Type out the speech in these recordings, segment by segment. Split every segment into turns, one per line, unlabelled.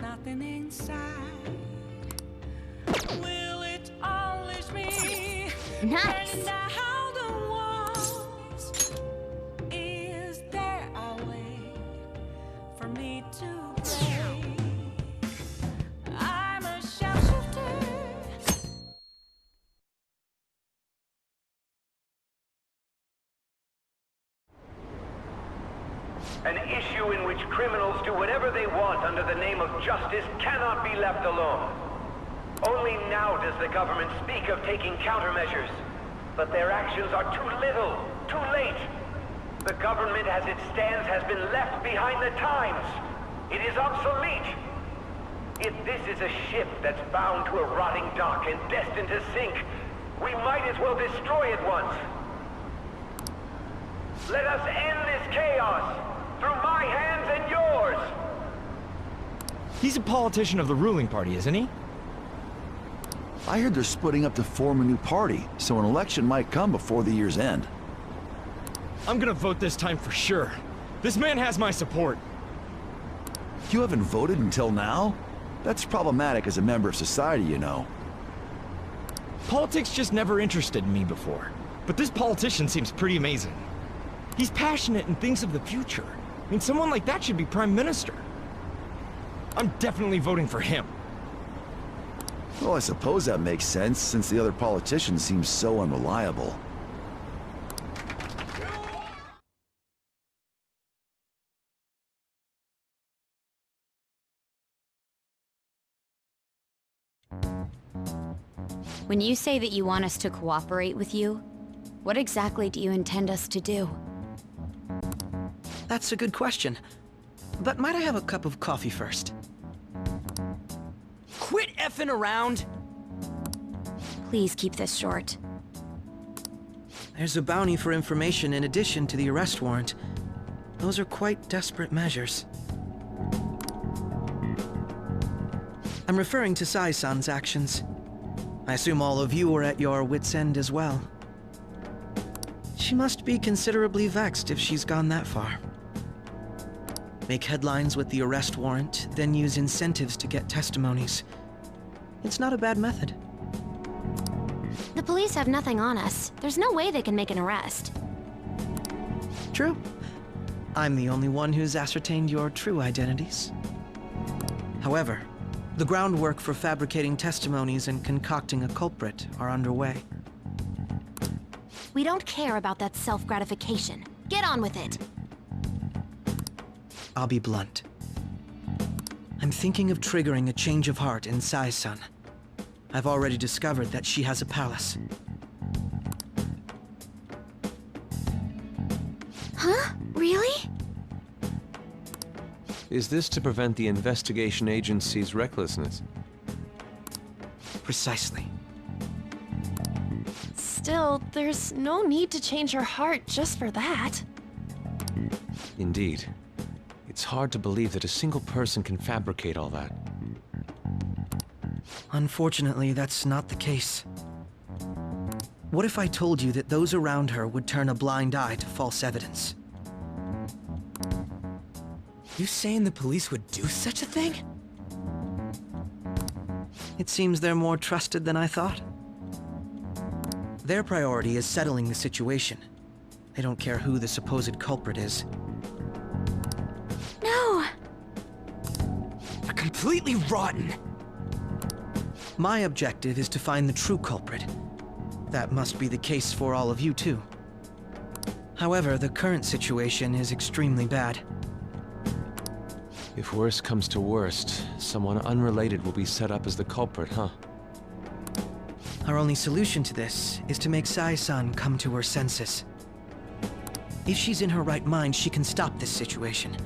nothing inside. Will it always be?
Nice.
And how the walls? Is there a way for me to pray? I'm a shapeshifter.
An issue in which criminals do whatever they want under the name of justice cannot be left alone. Only now does the government speak of taking countermeasures. But their actions are too little, too late. The government as it stands has been left behind the times. It is obsolete. If this is a ship that's bound to a rotting dock and destined to sink, we might as well destroy it once. Let us end this chaos through my hands and yours.
He's a politician of the ruling party, isn't he?
I heard they're splitting up to form a new party, so an election might come before the year's end.
I'm gonna vote this time for sure. This man has my support.
You haven't voted until now? That's problematic as a member of society, you know.
Politics just never interested me before. But this politician seems pretty amazing. He's passionate and thinks of the future. I mean, someone like that should be prime minister. I'm definitely voting for him.
Well, I suppose that makes sense, since the other politicians seem so unreliable.
When you say that you want us to cooperate with you, what exactly do you intend us to do?
That's a good question. But might I have a cup of coffee first? Quit effing around!
Please keep this short.
There's a bounty for information in addition to the arrest warrant. Those are quite desperate measures. I'm referring to Sai-san's actions. I assume all of you are at your wits' end as well. She must be considerably vexed if she's gone that far. Make headlines with the arrest warrant, then use incentives to get testimonies. It's not a bad method.
The police have nothing on us. There's no way they can make an arrest.
True. I'm the only one who's ascertained your true identities. However, the groundwork for fabricating testimonies and concocting a culprit are underway.
We don't care about that self-gratification. Get on with it.
I'll be blunt. I'm thinking of triggering a change of heart in Sai-san. I've already discovered that she has a palace.
Huh? Really?
Is this to prevent the investigation agency's recklessness?
Precisely.
Still, there's no need to change her heart just for that.
Indeed. It's hard to believe that a single person can fabricate all that.
Unfortunately, that's not the case. What if I told you that those around her would turn a blind eye to false evidence?
You saying the police would do such a thing?
It seems they're more trusted than I thought. Their priority is settling the situation. They don't care who the supposed culprit is.
No!
They're completely rotten!
My objective is to find the true culprit. That must be the case for all of you, too. However, the current situation is extremely bad.
If worst comes to worst, someone unrelated will be set up as the culprit, huh?
Our only solution to this is to make Sai-san come to her senses. If she's in her right mind, she can stop this situation.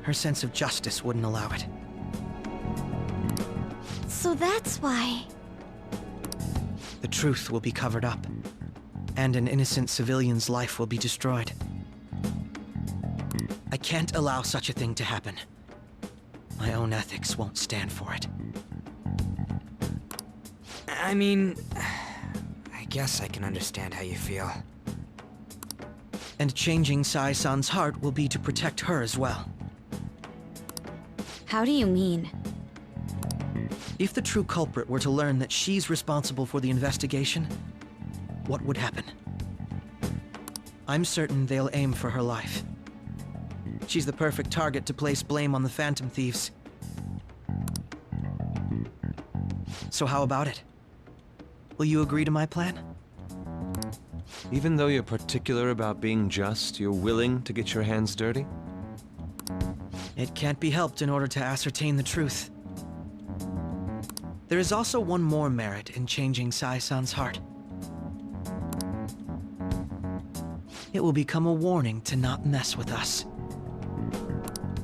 Her sense of justice wouldn't allow it.
So that's why...
The truth will be covered up, and an innocent civilian's life will be destroyed. I can't allow such a thing to happen. My own ethics won't stand for it.
I mean, I guess I can understand how you feel.
And changing Sai-san's heart will be to protect her as well.
How do you mean?
If the true culprit were to learn that she's responsible for the investigation, what would happen? I'm certain they'll aim for her life. She's the perfect target to place blame on the Phantom Thieves. So how about it? Will you agree to my plan?
Even though you're particular about being just, you're willing to get your hands dirty?
It can't be helped in order to ascertain the truth. There is also one more merit in changing Sai-san's heart. It will become a warning to not mess with us.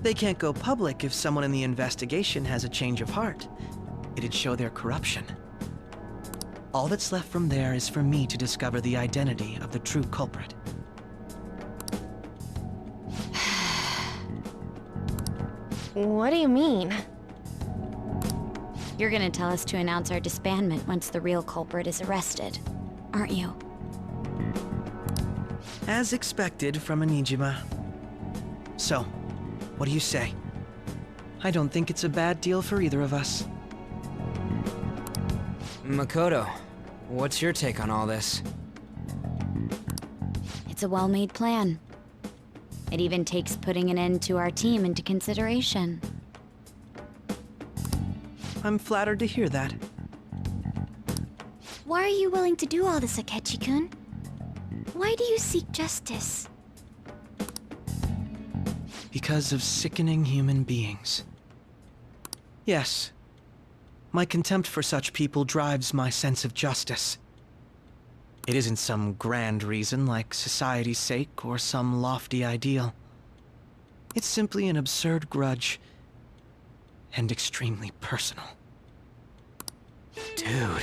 They can't go public if someone in the investigation has a change of heart. It'd show their corruption. All that's left from there is for me to discover the identity of the true culprit.
What do you mean?
You're gonna tell us to announce our disbandment once the real culprit is arrested, aren't you?
As expected from a Nijima. So, what do you say? I don't think it's a bad deal for either of us.
Makoto, what's your take on all this?
It's a well-made plan. It even takes putting an end to our team into consideration.
I'm flattered to hear that.
Why are you willing to do all this, Akechi-kun? Why do you seek justice?
Because of sickening human beings. Yes. My contempt for such people drives my sense of justice. It isn't some grand reason like society's sake or some lofty ideal. It's simply an absurd grudge and extremely personal.
Dude.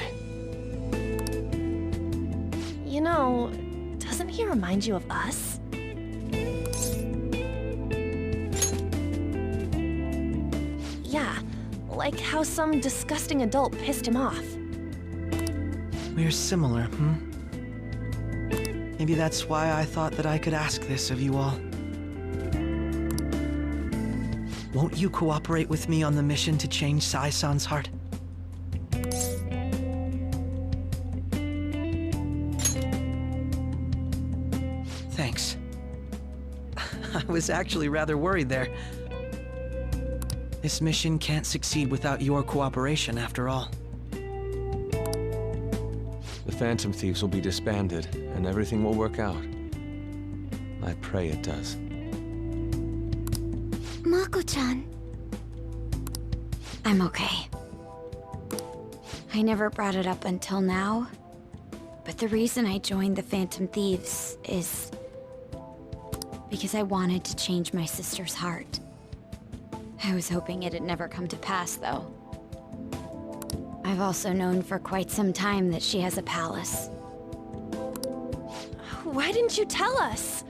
You know, doesn't he remind you of us? Yeah, like how some disgusting adult pissed him off.
We're similar, hmm? Maybe that's why I thought that I could ask this of you all. Won't you cooperate with me on the mission to change Sai-san's heart? Thanks. I was actually rather worried there. This mission can't succeed without your cooperation, after all.
The Phantom Thieves will be disbanded, and everything will work out. I pray it does.
Mako-chan.
I'm okay. I never brought it up until now, but the reason I joined the Phantom Thieves is because I wanted to change my sister's heart. I was hoping it'd never come to pass, though. I've also known for quite some time that she has a palace.
Why didn't you tell us?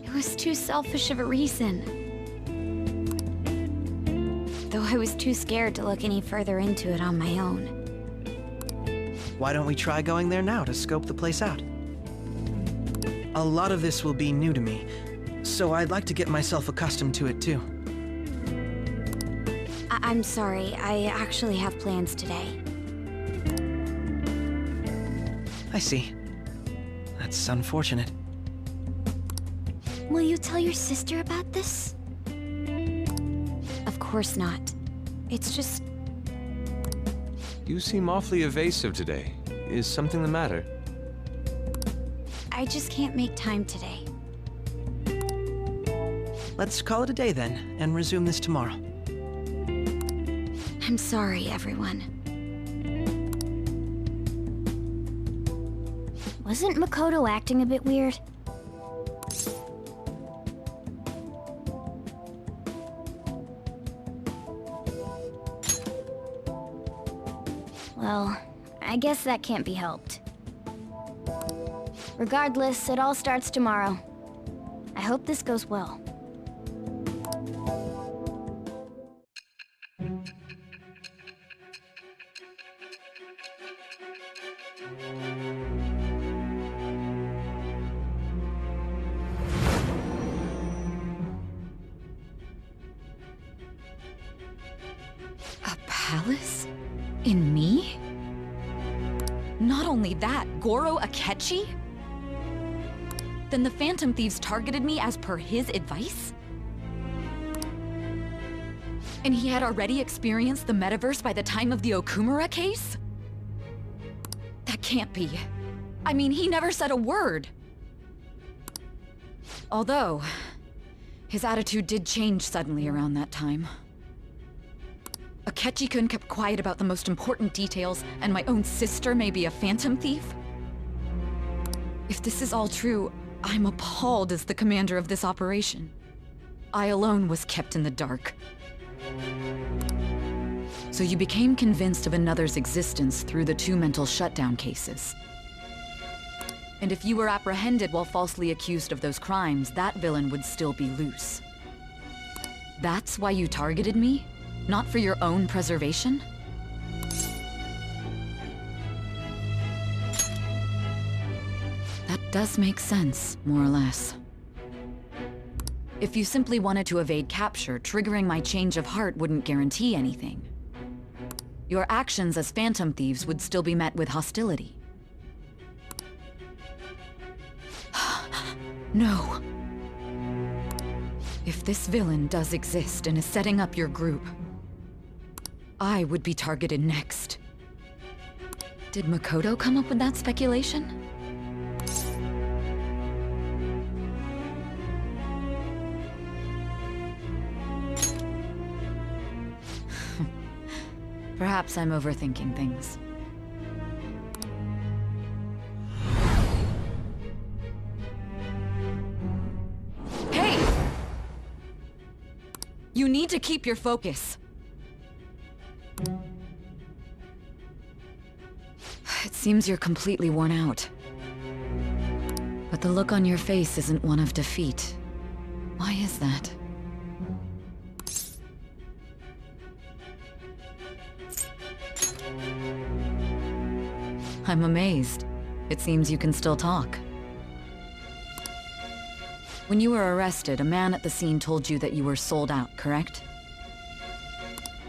It was too selfish of a reason. Though I was too scared to look any further into it on my own.
Why don't we try going there now to scope the place out? A lot of this will be new to me, so I'd like to get myself accustomed to it too.
I'm sorry, I actually have plans today.
I see. That's unfortunate.
Will you tell your sister about this?
Of course not. It's just...
You seem awfully evasive today. Is something the matter?
I just can't make time today.
Let's call it a day then, and resume this tomorrow.
I'm sorry, everyone.
Wasn't Makoto acting a bit weird? Well, I guess that can't be helped. Regardless, it all starts tomorrow. I hope this goes well.
palace? In me? Not only that, Goro Akechi? Then the Phantom Thieves targeted me as per his advice? And he had already experienced the metaverse by the time of the Okumura case? That can't be. I mean, he never said a word. Although, his attitude did change suddenly around that time. Akechi-kun kept quiet about the most important details, and my own sister may be a phantom thief? If this is all true, I'm appalled as the commander of this operation. I alone was kept in the dark. So you became convinced of another's existence through the 2 mental shutdown cases. And if you were apprehended while falsely accused of those crimes, that villain would still be loose. That's why you targeted me? Not for your own preservation? That does make sense, more or less. If you simply wanted to evade capture, triggering my change of heart wouldn't guarantee anything. Your actions as phantom thieves would still be met with hostility. No. If this villain does exist and is setting up your group, I would be targeted next. Did Makoto come up with that speculation? Perhaps I'm overthinking things. Hey! You need to keep your focus. It seems you're completely worn out. But the look on your face isn't one of defeat. Why is that? I'm amazed. It seems you can still talk. When you were arrested, a man at the scene told you that you were sold out, correct?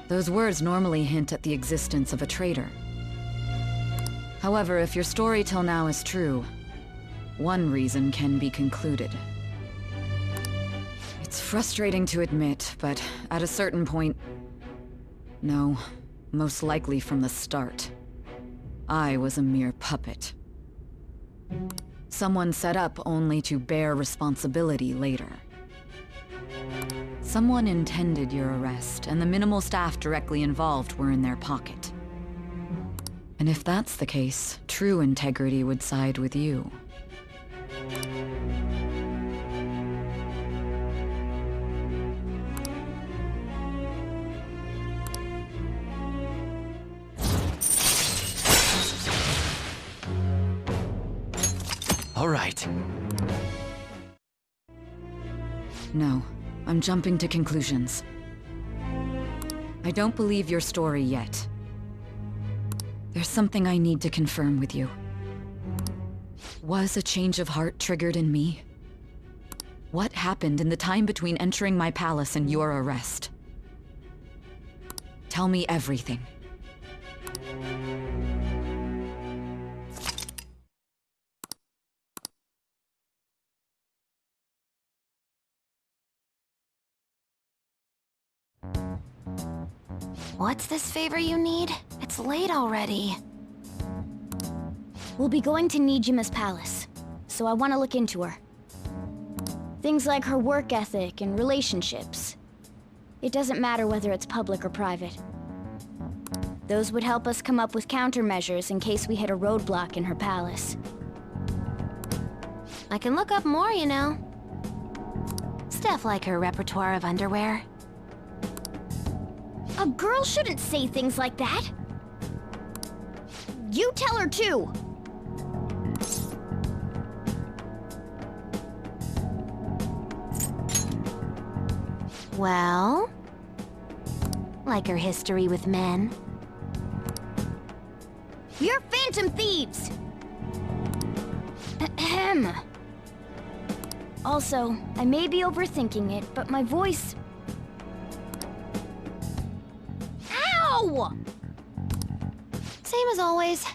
Those words normally hint at the existence of a traitor. However, if your story till now is true, one reason can be concluded. It's frustrating to admit, but at a certain point... No, most likely from the start. I was a mere puppet. Someone set up only to bear responsibility later. Someone intended your arrest, and the minimal staff directly involved were in their pocket. And if that's the case, true integrity would side with you.
All right.
No, I'm jumping to conclusions. I don't believe your story yet. There's something I need to confirm with you. Was a change of heart triggered in me? What happened in the time between entering my palace and your arrest? Tell me everything.
What's this favor you need? It's late already. We'll be going to Nijima's palace, so I want to look into her. Things like her work ethic and relationships. It doesn't matter whether it's public or private. Those would help us come up with countermeasures in case we hit a roadblock in her palace. I can look up more, you know. Stuff like her repertoire of underwear. A girl shouldn't say things like that. You tell her too. Well, like her history with men. You're phantom thieves! Ahem. Also, I may be overthinking it, but my voice... Ow! go! Same as always.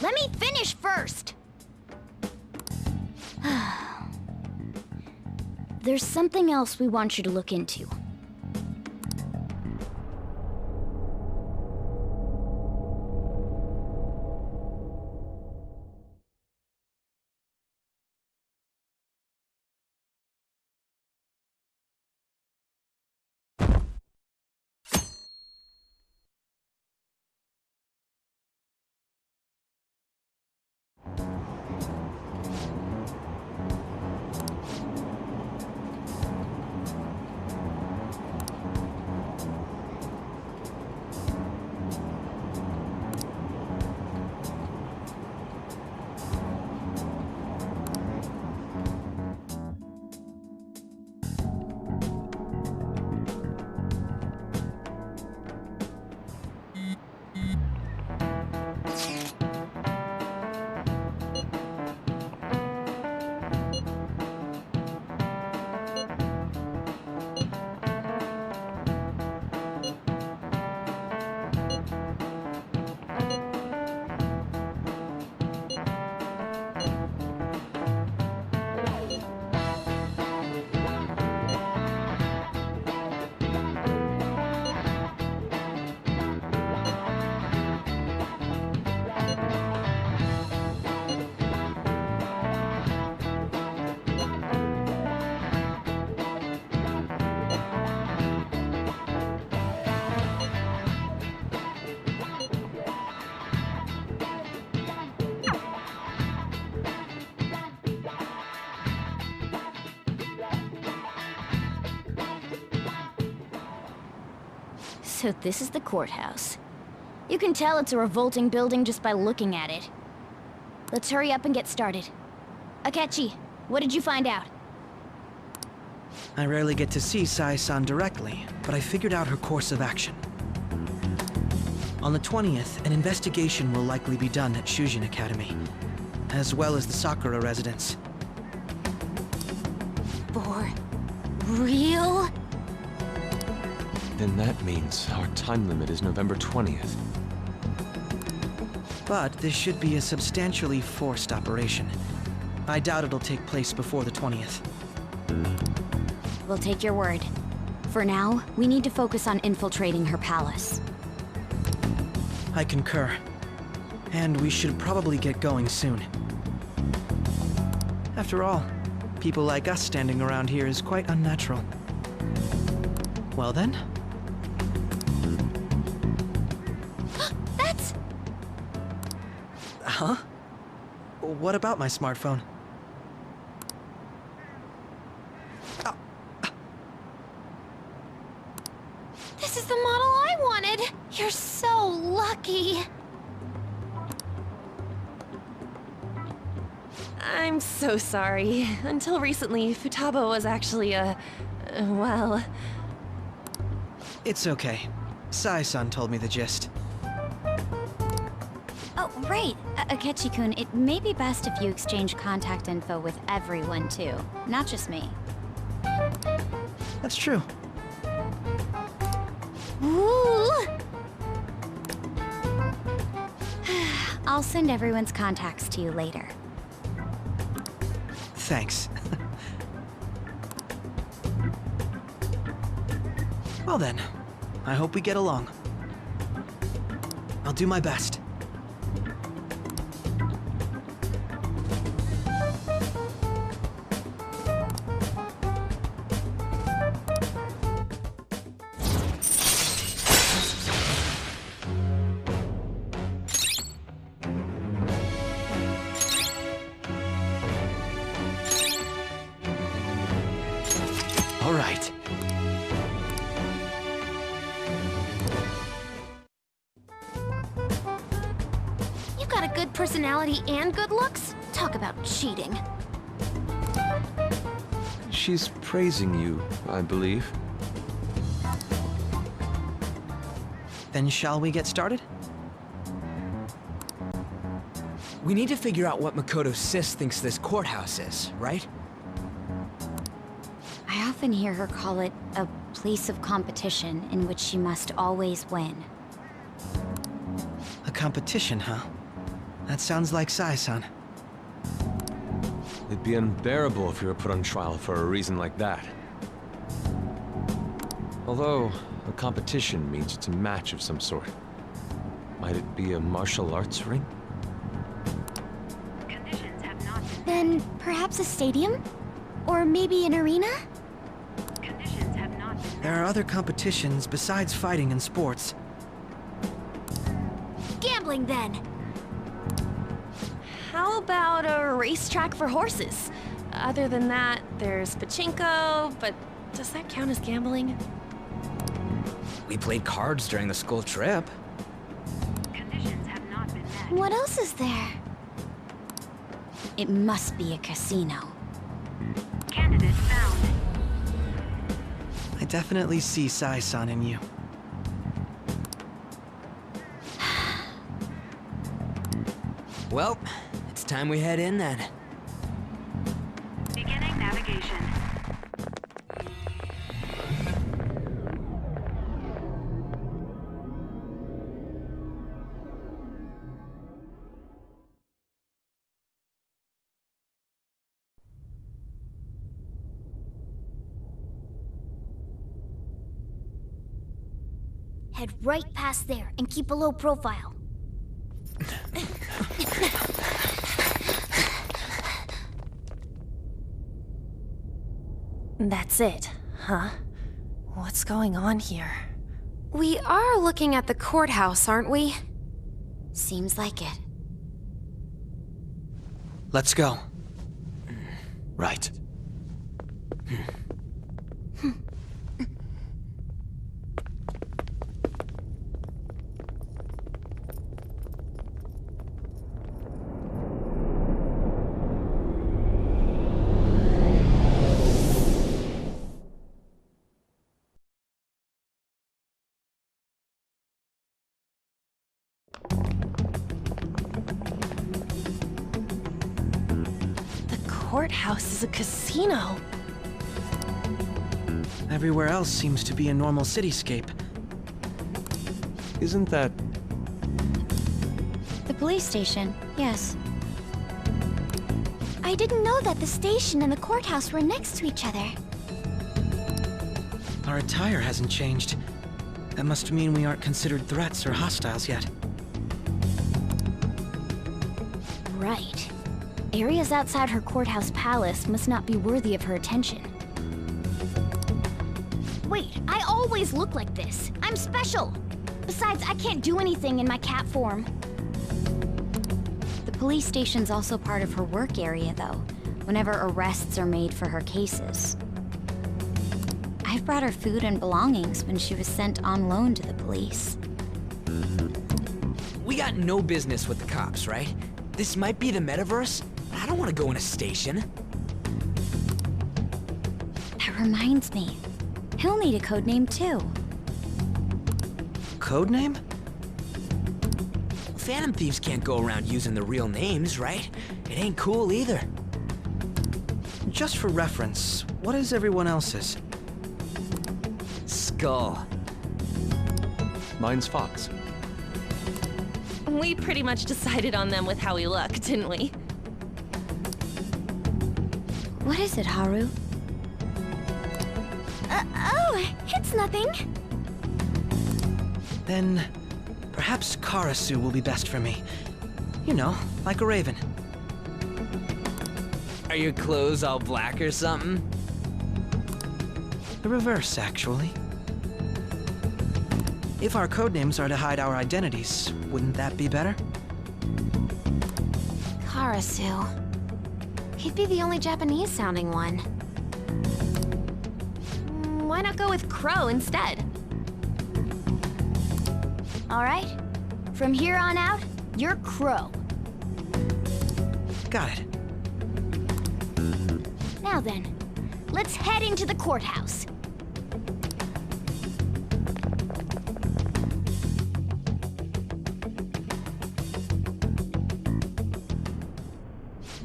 Let me finish first! There's something else we want you to look into. So this is the courthouse. You can tell it's a revolting building just by looking at it. Let's hurry up and get started. Akechi, what did you find out?
I rarely get to see Sai-san directly, but I figured out her course of action. On the 20th, an investigation will likely be done at Shujin Academy, as well as the Sakura residence.
For real?
Then that means our time limit is November 20th.
But this should be a substantially forced operation. I doubt it'll take place before the 20th.
We'll take your word. For now, we need to focus on infiltrating her palace.
I concur. And we should probably get going soon. After all, people like us standing around here is quite unnatural. Well then?
That's...
Huh? What about my smartphone?
This is the model I wanted! You're so lucky!
I'm so sorry. Until recently, Futaba was actually well...
It's okay. Sai-san told me the gist.
Oh, right. Akechi-kun, it may be best if you exchange contact info with everyone, too. Not just me.
That's true.
Ooh! I'll send everyone's contacts to you later.
Thanks. Well then, I hope we get along. I'll do my best. All right.
You've got a good personality and good looks? Talk about cheating.
She's praising you, I believe.
Then shall we get started?
We need to figure out what Makoto's sis thinks this courthouse is, right?
I often hear her call it a place of competition in which she must always win.
A competition, huh? That sounds like Sai-san.
It'd be unbearable if you were put on trial for a reason like that. Although, a competition means it's a match of some sort. Might it be a martial arts ring?
Then perhaps a stadium? Or maybe an arena?
There are other competitions besides fighting and sports.
Gambling, then!
How about a racetrack for horses? Other than that, there's pachinko, but does that count as gambling?
We played cards during the school trip.
What else is there?
It must be a casino.
I definitely see Sai-san in you.
Well, it's time we head in then.
Beginning navigation.
Head right past there and keep a low profile.
That's it, huh? What's going on here?
We are looking at the courthouse, aren't we?
Seems like it.
Let's go.
Right.
The courthouse is a casino.
Everywhere else seems to be a normal cityscape.
Isn't that...
The police station, yes.
I didn't know that the station and the courthouse were next to each other.
Our attire hasn't changed. That must mean we aren't considered threats or hostiles yet.
Right. Areas outside her courthouse palace must not be worthy of her attention. Wait, I always look like this. I'm special. Besides, I can't do anything in my cat form.
The police station's also part of her work area, though, whenever arrests are made for her cases. I've brought her food and belongings when she was sent on loan to the police.
We got no business with the cops, right? This might be the metaverse. I don't want to go in a station.
That reminds me. He'll need a codename, too.
Codename?
Phantom thieves can't go around using the real names, right? It ain't cool either.
Just for reference, what is everyone else's?
Skull.
Mine's Fox.
We pretty much decided on them with how we look, didn't we?
What is it, Haru?
Oh, it's nothing.
Then, perhaps Karasu will be best for me. You know, like a raven.
Are your clothes all black or something?
The reverse, actually. If our codenames are to hide our identities, wouldn't that be better?
Karasu. He'd be the only Japanese-sounding one.
Why not go with Crow instead?
All right. From here on out, you're Crow.
Got it.
Now then, let's head into the courthouse.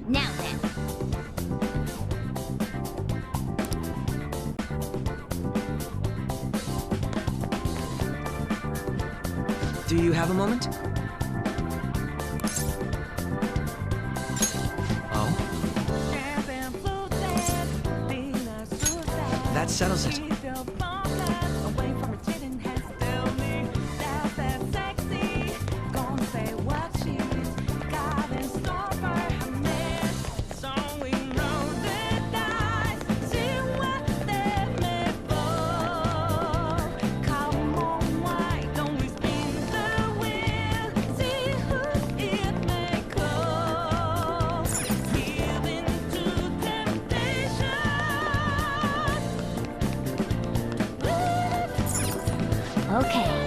Now then.
Do you have a moment? Oh? That settles it.
Okay.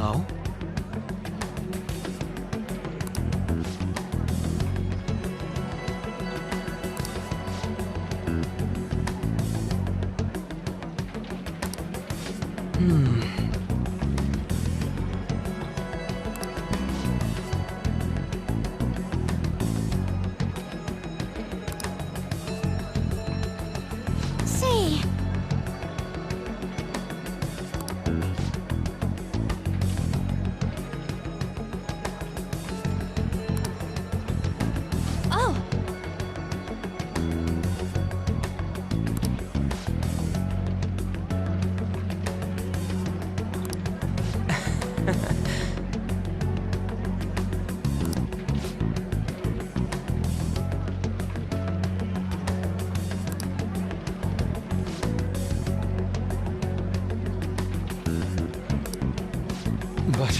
Oh?
See. Oh.
But...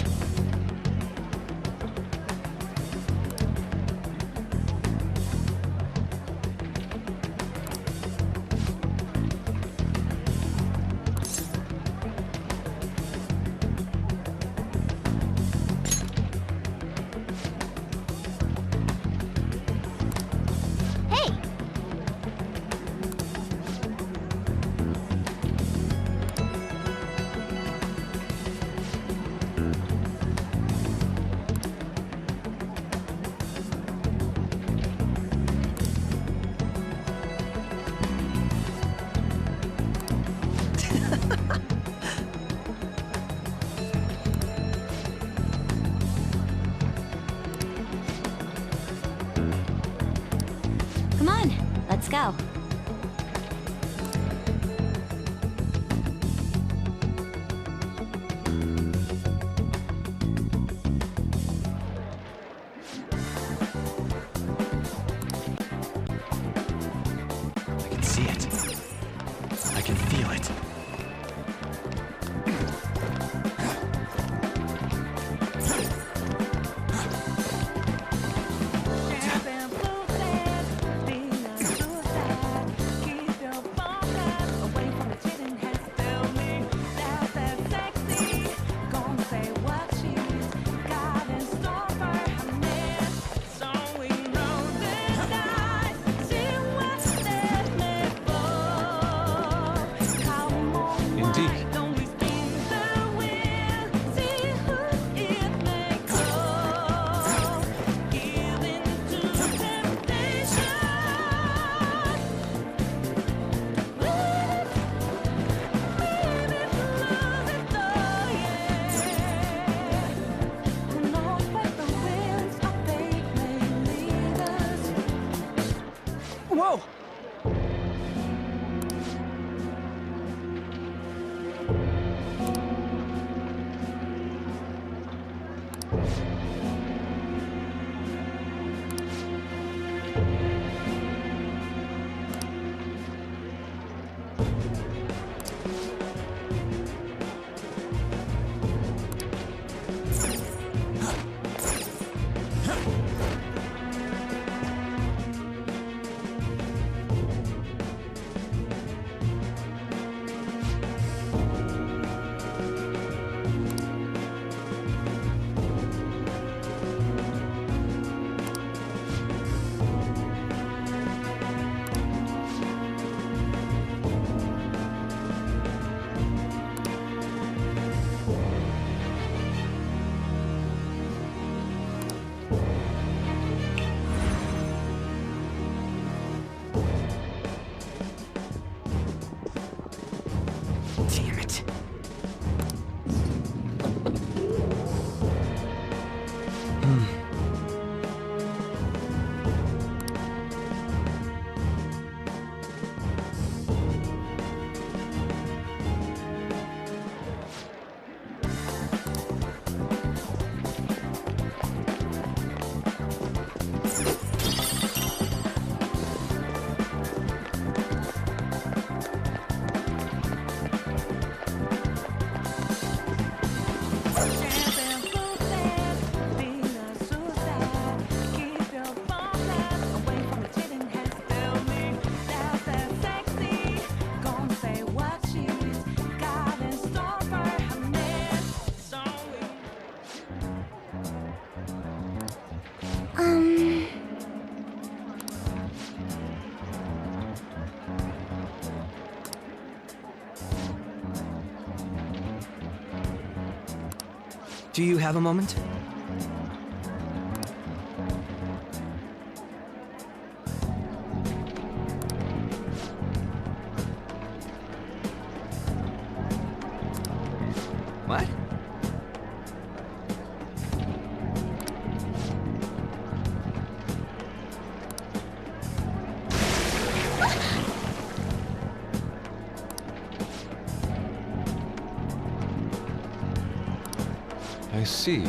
Hey. Come on, let's go.
I can see it. I can feel it.
Do you have a moment?
What?
I see.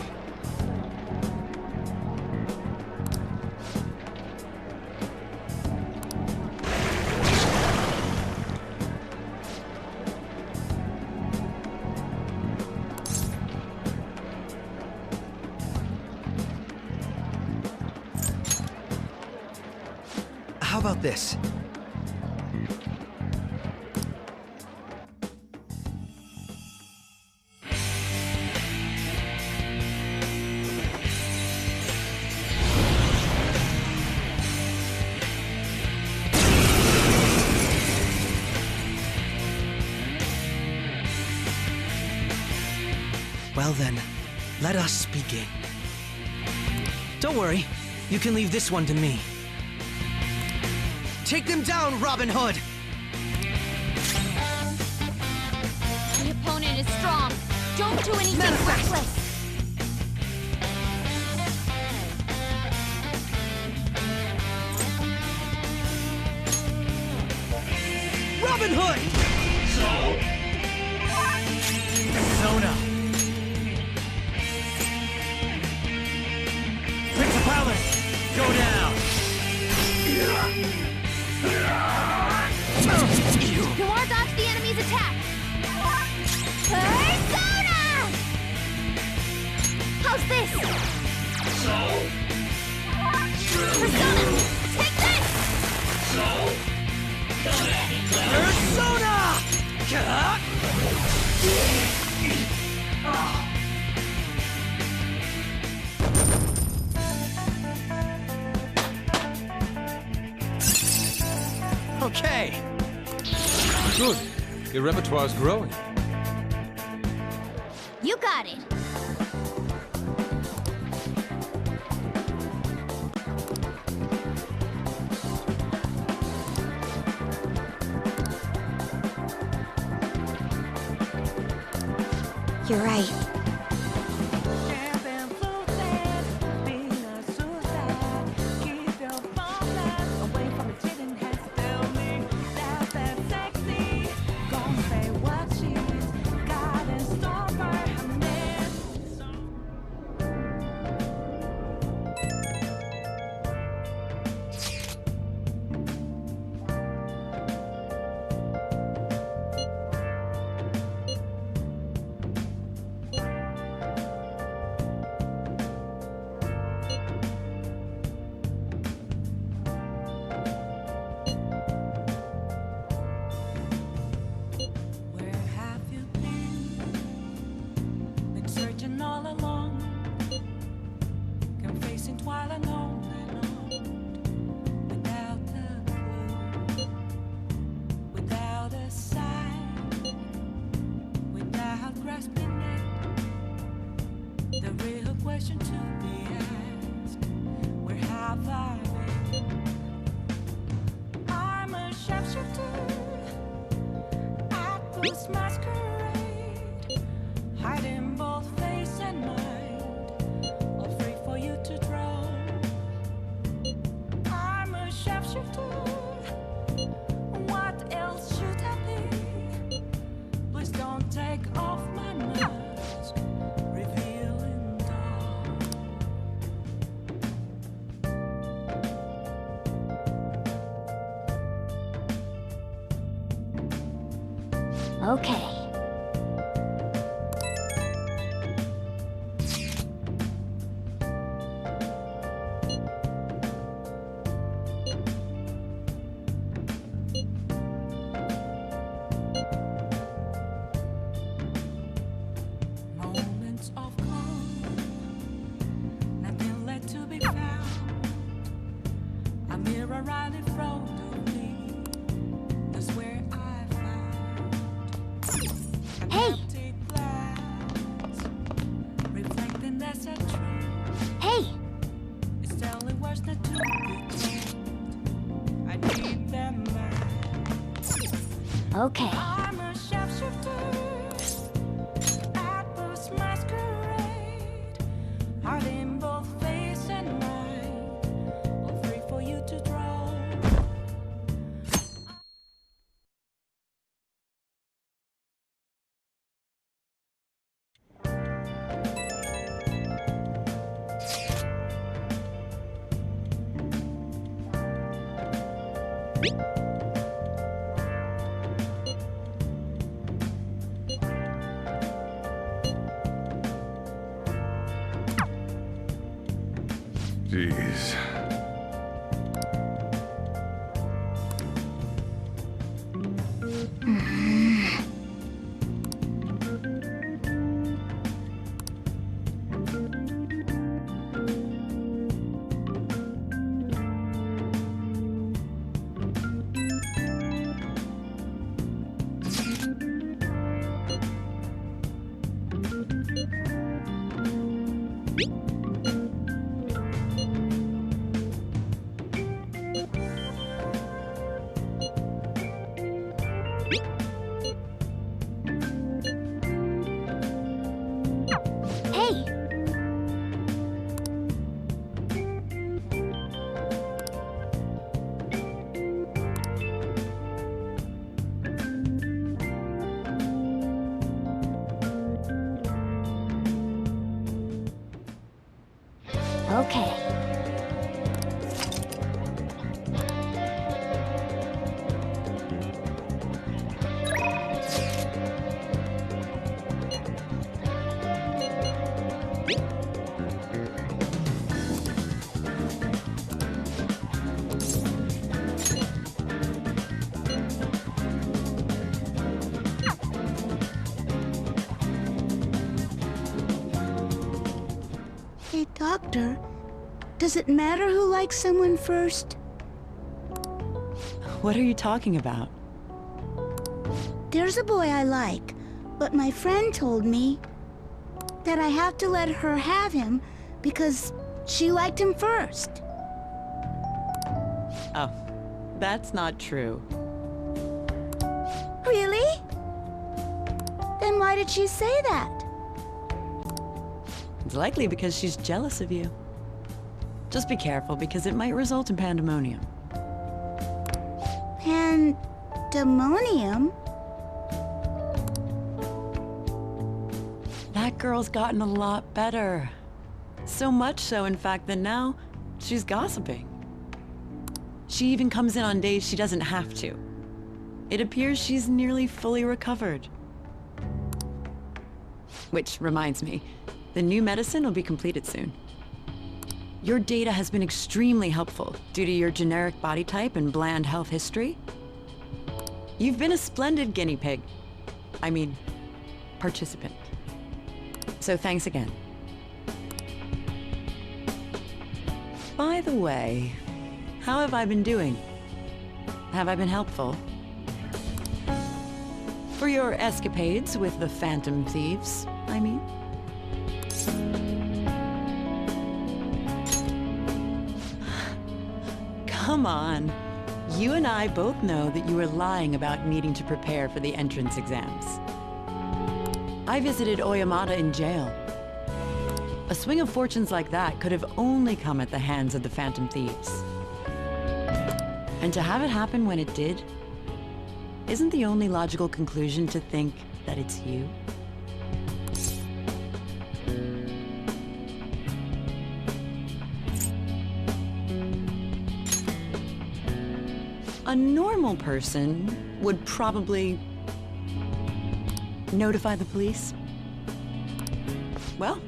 How about this? Well then, let us begin. Don't worry, you can leave this one to me. Take them down, Robin Hood!
The opponent is strong. Don't do anything reckless.
Robin Hood!
Persona. Principality, go down.
You want to dodge the enemy's attack. Persona! How's this? Persona! Take this!
Persona!
Okay.
Good. Your repertoire's growing.
You got it.
You're right.
Okay.
Moments of calm, nothing left to be found. A mirror right in front of me, that's where I found.
Hey!
Glass, reflecting
Okay.
I'm a shapeshifter at first masquerade. Heart in both face and mind, all free for you to draw.
Jeez.
Hey! Okay.
Hey, Doctor, does it matter who likes someone first?
What are you talking about?
There's a boy I like, but my friend told me that I have to let her have him because she liked him first.
Oh, that's not true.
Really? Then why did she say that?
It's likely because she's jealous of you. Just be careful, because it might result in pandemonium.
Pandemonium?
That girl's gotten a lot better. So much so, in fact, that now she's gossiping. She even comes in on days she doesn't have to. It appears she's nearly fully recovered. Which reminds me, the new medicine will be completed soon. Your data has been extremely helpful due to your generic body type and bland health history. You've been a splendid guinea pig. I mean, participant. So thanks again. By the way, how have I been doing? Have I been helpful? For your escapades with the Phantom Thieves, I mean? Come on. You and I both know that you were lying about needing to prepare for the entrance exams. I visited Oyamata in jail. A swing of fortunes like that could have only come at the hands of the Phantom Thieves. And to have it happen when it did, isn't the only logical conclusion to think that it's you? A normal person would probably notify the police. Well,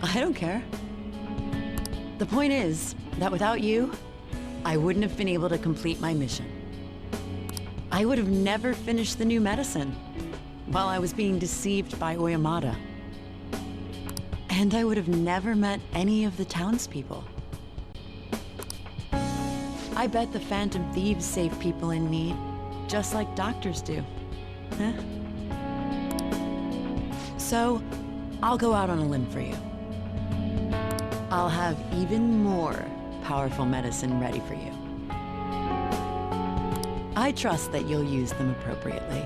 I don't care. The point is that without you, I wouldn't have been able to complete my mission. I would have never finished the new medicine while I was being deceived by Oyamata. And I would have never met any of the townspeople. I bet the Phantom Thieves save people in need, just like doctors do. Huh? So, I'll go out on a limb for you. I'll have even more powerful medicine ready for you. I trust that you'll use them appropriately.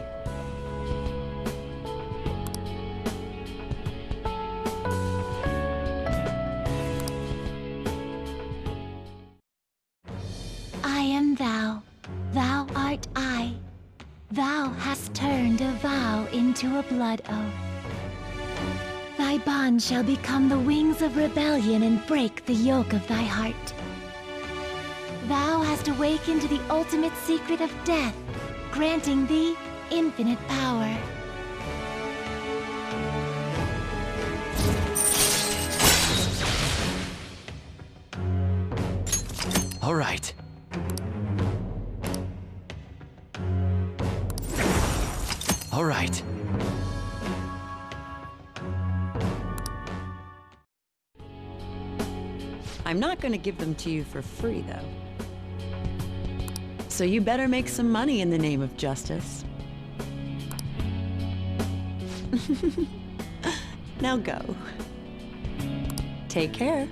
I am thou, thou art I. Thou hast turned a vow into a blood oath. Thy bond shall become the wings of rebellion and break the yoke of thy heart. Thou hast awakened to the ultimate secret of death, granting thee infinite power.
All right. All right.
I'm not going to give them to you for free, though. So you better make some money in the name of justice. Now go. Take care.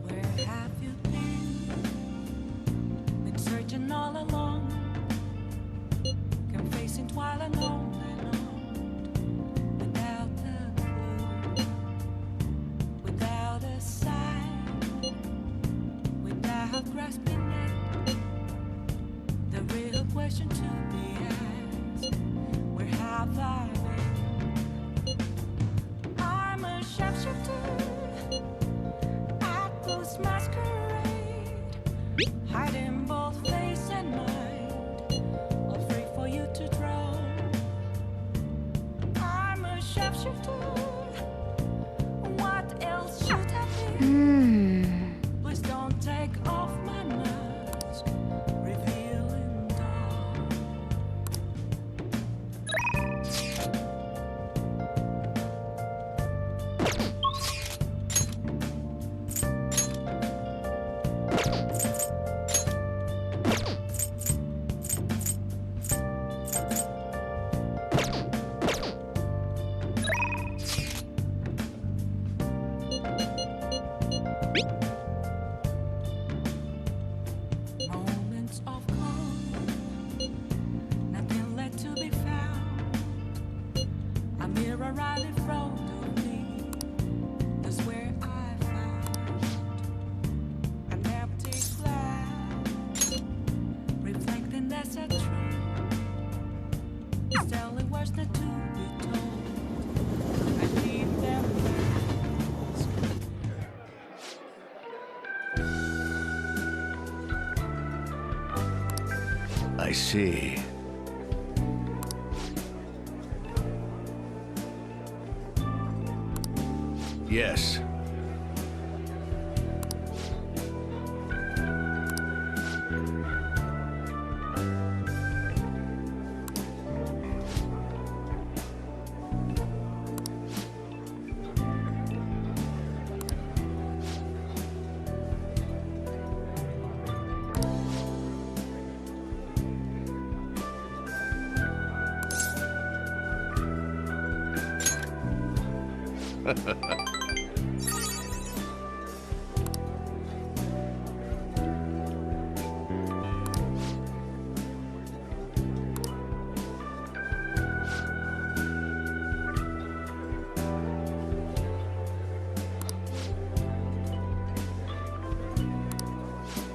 Where have you been searching all along, confessing while alone and on, without a clue, without a sign, without grasping it. The real question to be asked: where have I been? I'm a sharpshooter. Masquerade, hiding both face and mind, afraid for you to draw. I'm a sharpshooter. What else should I be? Please don't take off my mask, revealing dawn. Moments of calm, nothing left to be found. A mirror right in front of me, that's where I found an empty glass, reflecting as a tree. It's telling words not to be told. I leave them last.
I see. Yes.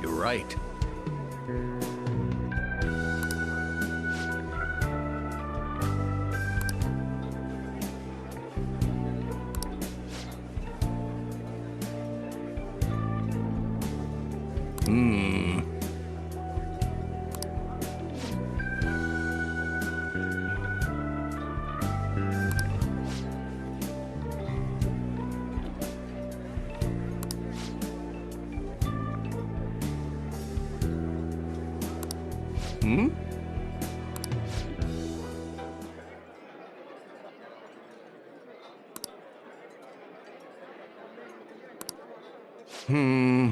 You're right.
What?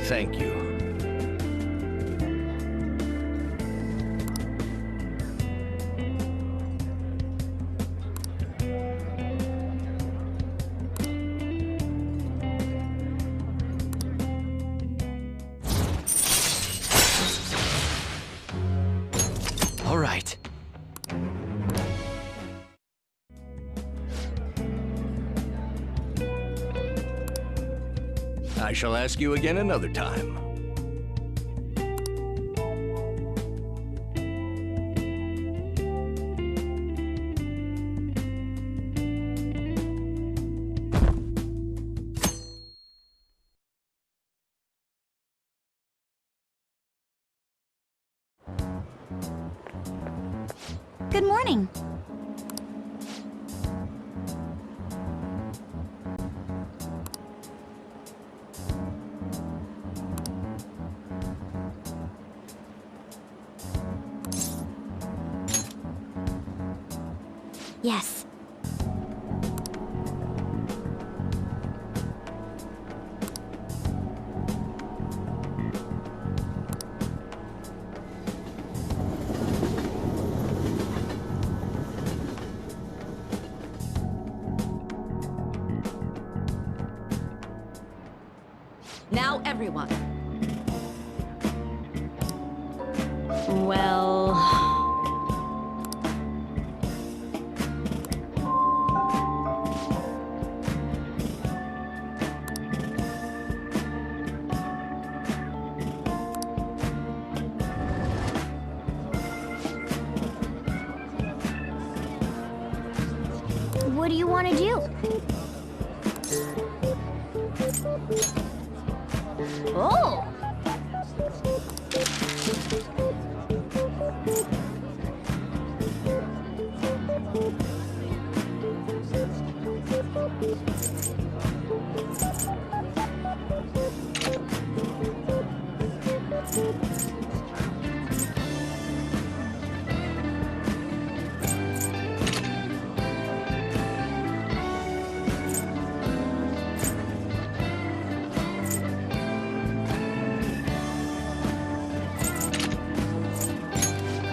Thank you.
All right.
I shall ask you again another time.
Good morning. Yes.
Now, everyone.
Well...
What do you want to do? Oh!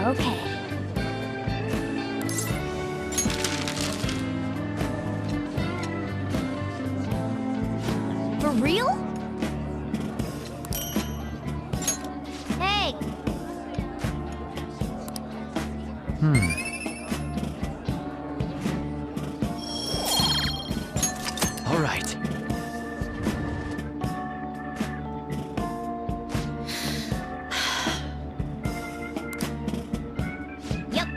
Okay. For real? Hey!
All right.
Yep.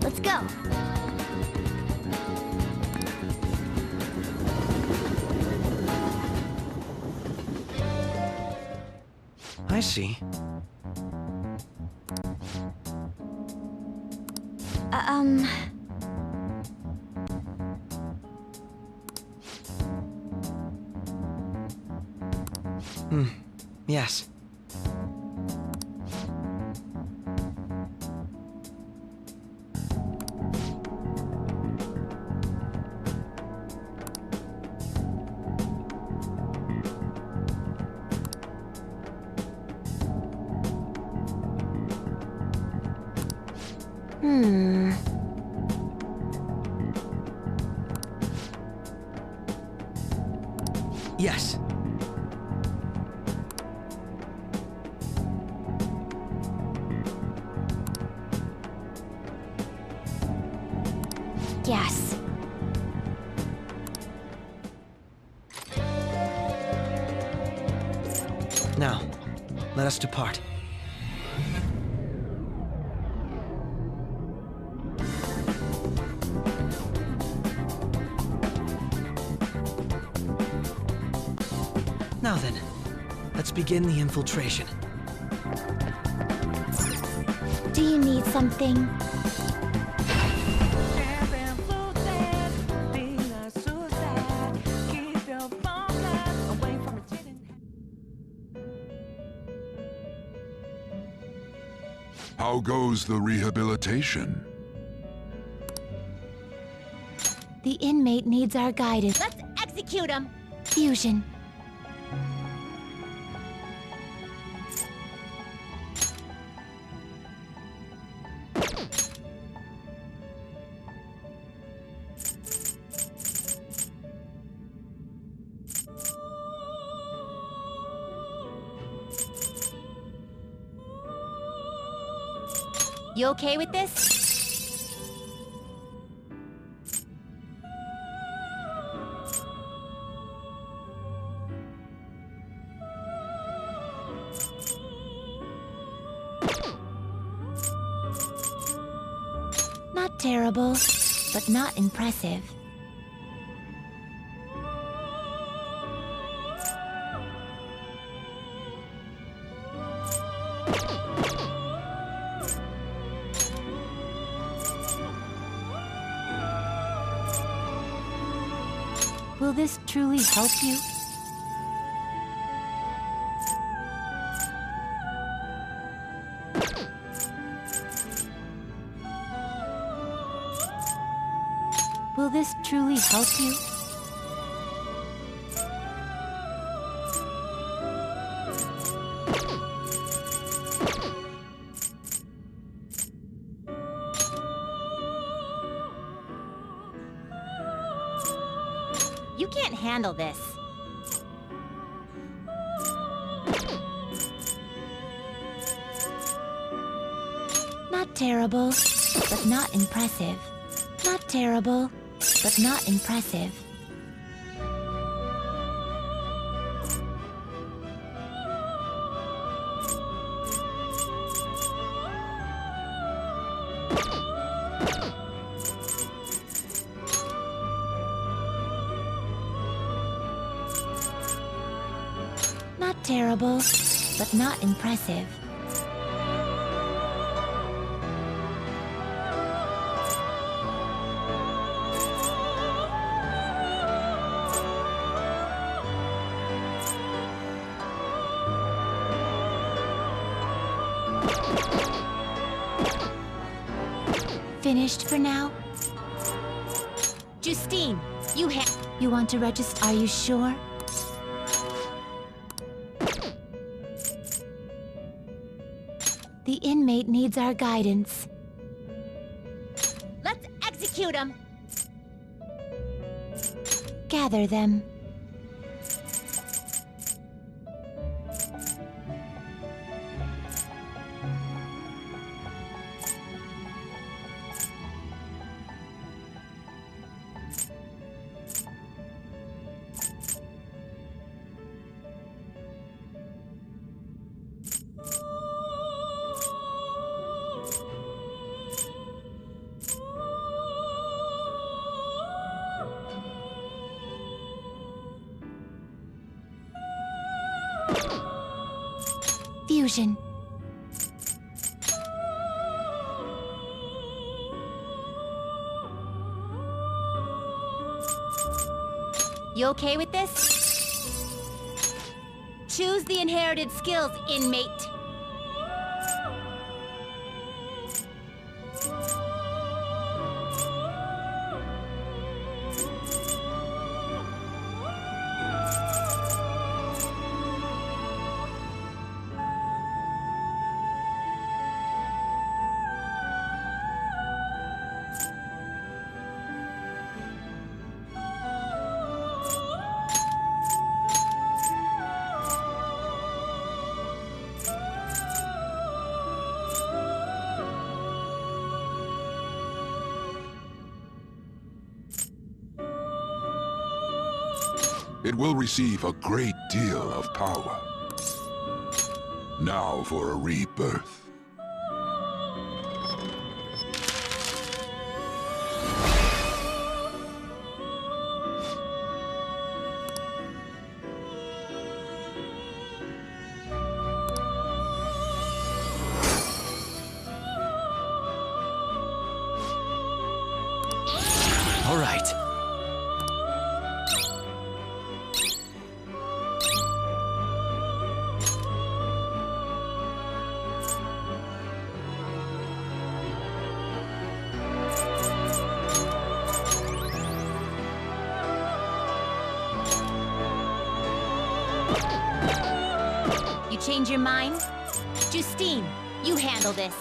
Let's go.
I see. Yes. Yes.
Yes.
Now, let us depart. Now then, let's begin the infiltration.
Do you need something?
How goes the rehabilitation?
The inmate needs our guidance. Let's execute him! Fusion.
You okay with this?
Not terrible, but not impressive. Will this truly help you? Will this truly help you?
You can't handle this.
Not terrible, but not impressive. Not terrible, but not impressive. Not terrible, but not impressive. Finished for now?
Justine, you
You want to register? Are you sure? The inmate needs our guidance.
Let's execute him!
Gather them. Fusion.
You okay with this? Choose the inherited skills, inmate.
it will receive a great deal of power. Now for a rebirth.
All right.
You change your mind? Justine, you handle this.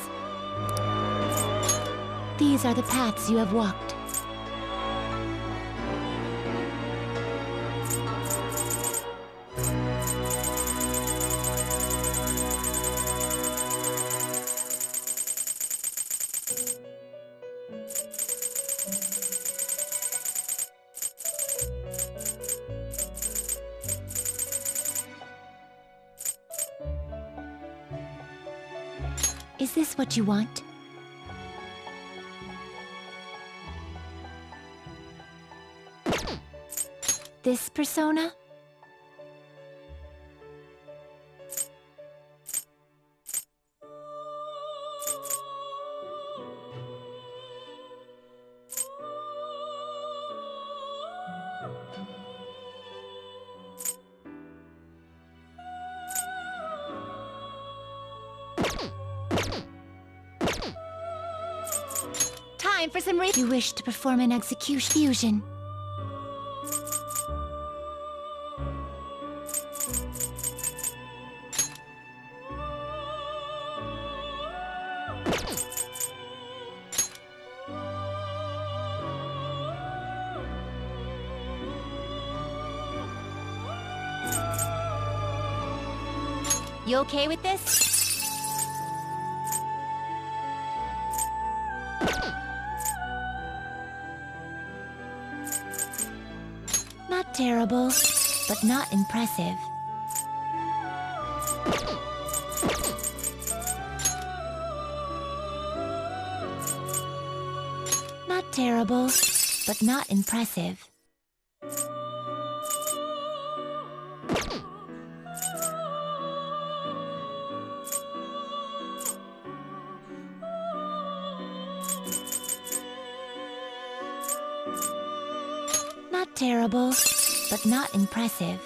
These are the paths you have walked. Is this what you want? This persona? Time for some You wish to perform an execution fusion. You okay with this? Not terrible, but not impressive. Not terrible, but not impressive. Not terrible, but not impressive.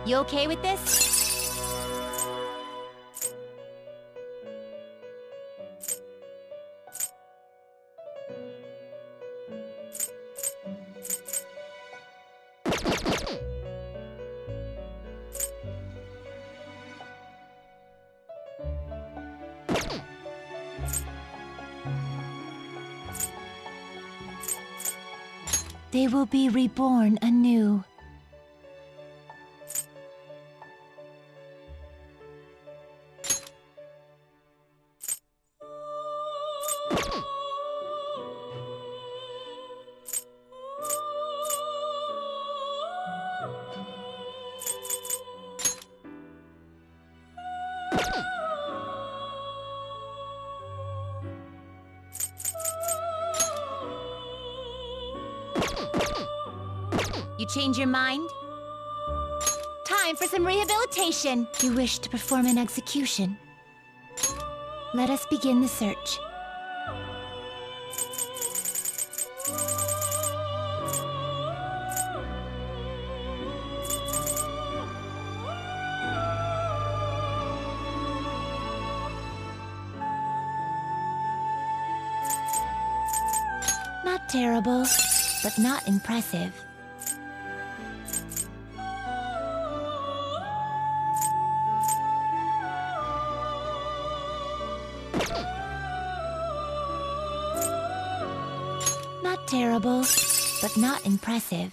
You okay with this? They will be reborn anew. You change your mind? Time for some rehabilitation. You wish to perform an execution. Let us begin the search. Not terrible, but not impressive. Not terrible, but not impressive.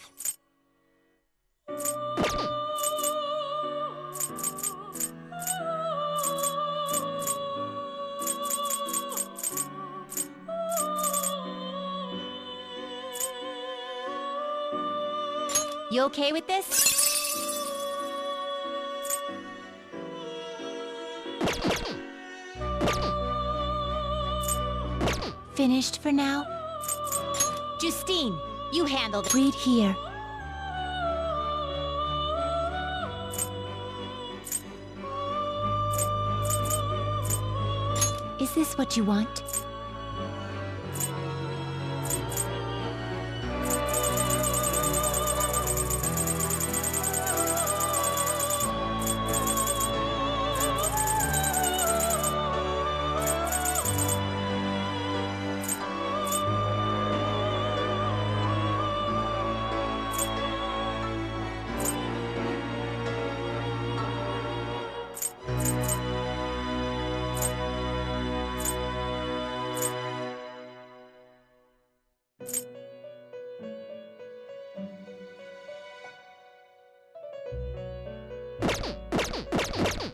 You okay with this?
Finished for now?
Justine, you handled it.
Read here. Is this what you want?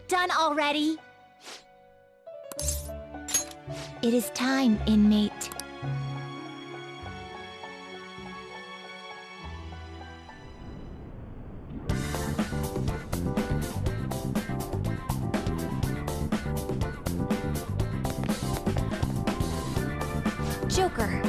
Done already? It is time, inmate.
Joker.